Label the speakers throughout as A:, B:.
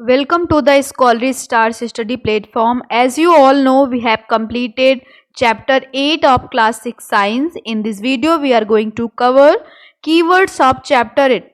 A: Welcome to the Scholarly Stars study platform. As you all know, we have completed chapter 8 of class 6 science. In this video, we are going to cover keywords of chapter 8.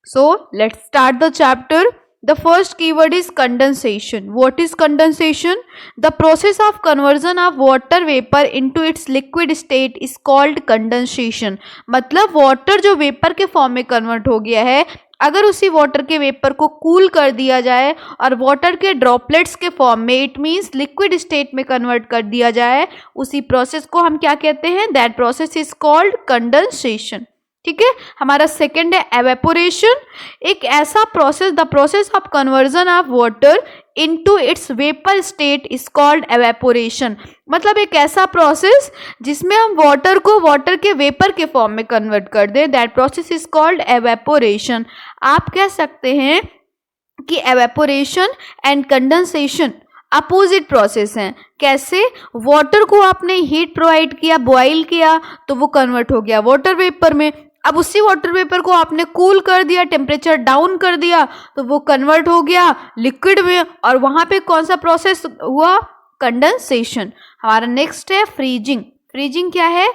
A: So, let's start the chapter. The first keyword is condensation. What is condensation? The process of conversion of water vapor into its liquid state is called condensation. मतलब water जो vapour के form में convert हो गया है, अगर उसी water के वेपर को कूल कर दिया जाए और वाटर के ड्रॉपलेट्स के फॉर्म में, इट मीन्स लिक्विड स्टेट में कन्वर्ट कर दिया जाए, उसी प्रोसेस को हम क्या कहते हैं? That process is called condensation. ठीक है. हमारा सेकंड है एवेपोरेशन. एक ऐसा process, the process of conversion of water into its vapour state is called evaporation. मतलब एक ऐसा प्रोसेस जिसमें हम वाटर को वाटर के वेपर के फॉर्म में कन्वर्ट कर दें, that process is called evaporation. आप कह सकते हैं कि evaporation and condensation opposite process हैं. कैसे? वाटर को आपने हीट प्रोवाइड किया, बॉईल किया, तो वो कन्वर्ट हो गया वाटर वेपर में. अब उसी वाटर वेपर को आपने कूल कर दिया, टेम्परेचर डाउन कर दिया, तो वो कन्वर्ट हो गया लिक्विड में. और वहां पे कौन सा प्रोसेस हुआ? कंडेंसेशन. हमारा नेक्स्ट है फ्रीजिंग. फ्रीजिंग क्या है?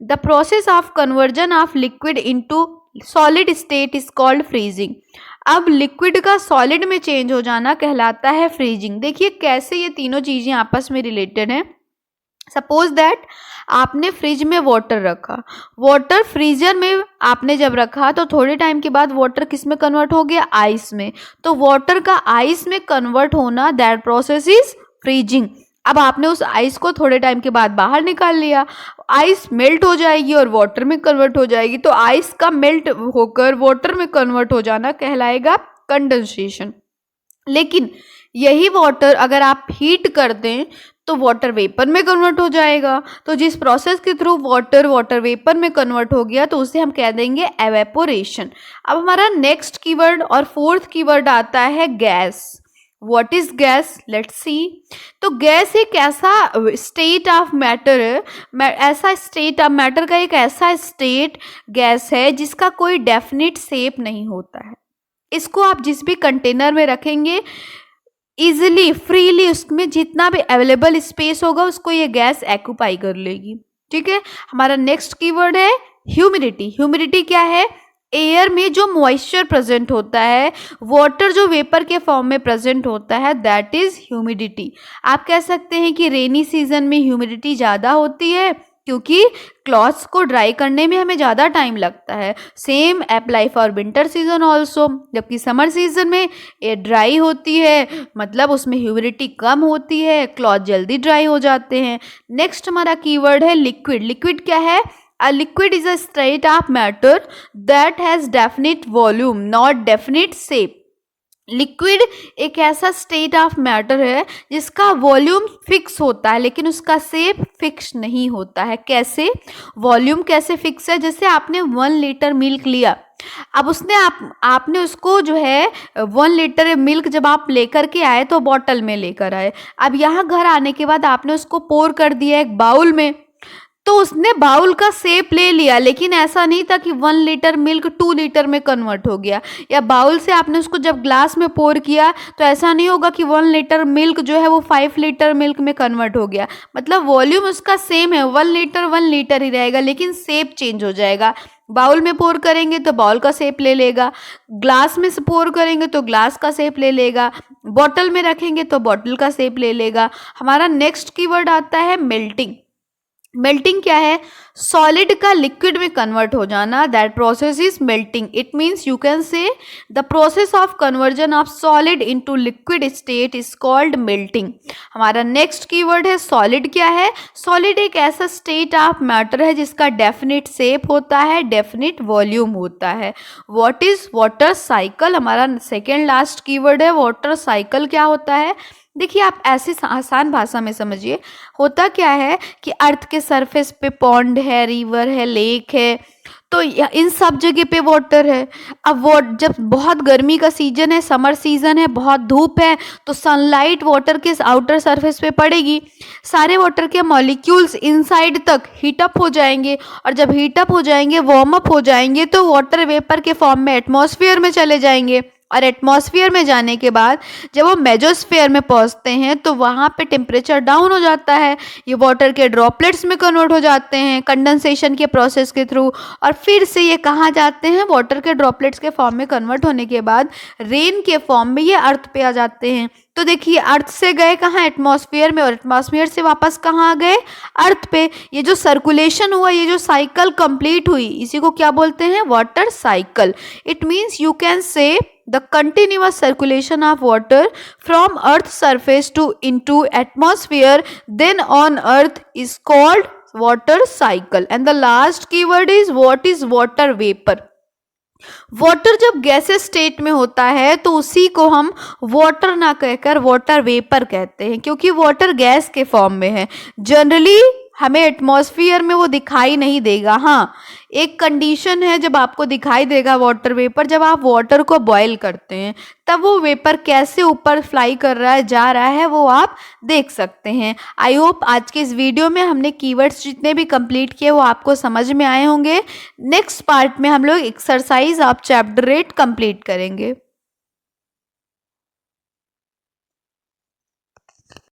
A: The process of conversion of liquid into solid state is called freezing. अब लिक्विड का सॉलिड में चेंज हो जाना कहलाता है फ्रीजिंग. देखिए कैसे ये तीनों चीजें आपस में रिलेटेड हैं. सपोज दैट आपने फ्रिज में वाटर रखा, वाटर फ्रीजर में आपने जब रखा तो थोड़े टाइम के बाद वाटर किस में कन्वर्ट हो गया? आइस में. तो वाटर का आइस में कन्वर्ट होना, दैट प्रोसेस इज फ्रीजिंग. अब आपने उस आइस को थोड़े टाइम के बाद बाहर निकाल लिया, आइस मेल्ट हो जाएगी और वाटर में कन्वर्ट हो जाएगी. तो आइस का मेल्ट होकर वाटर में कन्वर्ट हो जाना कहलाएगा कंडेंसेशन. लेकिन यही वाटर अगर आप हीट कर दें तो वाटर वेपर में कन्वर्ट हो जाएगा. तो जिस प्रोसेस के थ्रू वाटर वेपर में कन्वर्ट हो गया तो उसे हम कह देंगे एवेपोरेशन. अब हमारा नेक्स्ट कीवर्ड और फोर्थ कीवर्ड आता है gas. What is gas? Let's see. तो गैस एक ऐसा स्टेट ऑफ मैटर है, ऐसा स्टेट ऑफ मैटर का एक ऐसा स्टेट गैस है जिसका कोई डेफिनेट शेप नहीं होता है. इसको आप जिस भी कंटेनर में रखेंगे इजिली, फ्रीली, उसमें जितना भी अवेलेबल स्पेस होगा उसको ये गैस ऑक्यूपाई कर लेगी. ठीक है. हमारा नेक्स्ट कीवर्ड है ह्यूमिडिटी. ह्यूमिडिटी क्या है? एयर में जो मॉइस्चर प्रेजेंट होता है, वाटर जो वेपर के फॉर्म में प्रेजेंट होता है, दैट इज ह्यूमिडिटी. आप कह सकते हैं कि रेनी सीजन में ह्यूमिडिटी ज़्यादा होती है क्योंकि क्लॉथ्स को ड्राई करने में हमें ज़्यादा टाइम लगता है. Same apply for winter season also. जबकि समर सीजन में एयर ड्राई होती है, मतलब उसमें ह्यूमिडिटी कम होती है, क्लॉथ जल्दी ड्राई हो जाते हैं. नेक्स्ट हमारा कीवर्ड है लिक्विड. लिक्विड क्या है? A liquid is a state of matter that has definite volume, not definite shape. Liquid एक ऐसा स्टेट ऑफ मैटर है जिसका वॉल्यूम फिक्स होता है लेकिन उसका शेप फिक्स नहीं होता है. कैसे वॉल्यूम कैसे फिक्स है? जैसे आपने 1 लीटर मिल्क लिया, अब उसने आपने उसको जो है 1 लीटर मिल्क जब आप लेकर के आए तो बॉटल में लेकर आए. अब यहाँ घर आने के बाद आपने उसको पोर कर दिया एक बाउल में, तो उसने बाउल का शेप ले लिया, लेकिन ऐसा नहीं था कि 1 लीटर मिल्क 2 लीटर में कन्वर्ट हो गया. या बाउल से आपने उसको जब ग्लास में पोर किया तो ऐसा नहीं होगा कि 1 लीटर मिल्क जो है वो 5 लीटर मिल्क में कन्वर्ट हो गया. मतलब वॉल्यूम उसका सेम है, 1 लीटर ही रहेगा, लेकिन शेप चेंज हो जाएगा. बाउल में पोर करेंगे तो बाउल का शेप ले लेगा, ग्लास में से पोर करेंगे तो ग्लास का शेप ले लेगा, बॉटल में रखेंगे तो बॉटल का शेप ले लेगा. हमारा नेक्स्ट कीवर्ड आता है मेल्टिंग. मेल्टिंग क्या है? सॉलिड का लिक्विड में कन्वर्ट हो जाना, that process is melting. It means you can say the process of conversion of solid into liquid state is called melting. हमारा नेक्स्ट कीवर्ड है सॉलिड. क्या है? सॉलिड एक ऐसा स्टेट ऑफ मैटर है जिसका डेफिनेट शेप होता है, डेफिनेट वॉल्यूम होता है. What is water cycle? हमारा सेकेंड लास्ट कीवर्ड है वाटर साइकिल. क्या होता है? देखिए आप ऐसे आसान भाषा में समझिए. होता क्या है कि अर्थ के सरफेस पे पॉन्ड है, रिवर है, लेक है, तो इन सब जगह पे वाटर है. अब वो जब बहुत गर्मी का सीजन है, समर सीजन है, बहुत धूप है, तो सनलाइट वाटर के आउटर सरफेस पे पड़ेगी, सारे वाटर के मॉलिक्यूल्स इनसाइड तक हीटअप हो जाएंगे, और जब हीटअप हो जाएंगे, वार्म अप हो जाएंगे, तो वाटर वेपर के फॉर्म में एटमॉस्फेयर में चले जाएंगे. और एटमॉस्फेयर में जाने के बाद जब वो मेजोस्फेयर में पहुंचते हैं तो वहाँ पे टेम्परेचर डाउन हो जाता है, ये वाटर के ड्रॉपलेट्स में कन्वर्ट हो जाते हैं कंडेंसेशन के प्रोसेस के थ्रू, और फिर से ये कहाँ जाते हैं, वाटर के ड्रॉपलेट्स के फॉर्म में कन्वर्ट होने के बाद रेन के फॉर्म में ये अर्थ पे आ जाते हैं। तो देखिए अर्थ से गए कहाँ, एटमॉस्फेयर में, और एटमॉस्फेयर से वापस कहाँ आ गए, अर्थ पे। ये जो सर्कुलेशन हुआ, ये जो साइकिल कंप्लीट हुई, इसी को क्या बोलते हैं, water cycle. It means you can say the continuous circulation of water from earth's surface to into atmosphere then on earth is called water cycle. And the last keyword is what is water vapor. Water जब gases state में होता है तो उसी को हम water ना कहकर वाटर वेपर कहते हैं, क्योंकि वाटर गैस के फॉर्म में है। जनरली हमें एटमॉस्फेयर में वो दिखाई नहीं देगा। हाँ, एक कंडीशन है जब आपको दिखाई देगा वाटर वेपर, जब आप वाटर को बॉयल करते हैं तब वो वेपर कैसे ऊपर फ्लाई कर रहा है, जा रहा है, वो आप देख सकते हैं। आई होप आज के इस वीडियो में हमने कीवर्ड्स जितने भी कंप्लीट किए वो आपको समझ में आए होंगे। नेक्स्ट पार्ट में हम लोग एक्सरसाइज ऑफ चैप्टर 8 कंप्लीट करेंगे।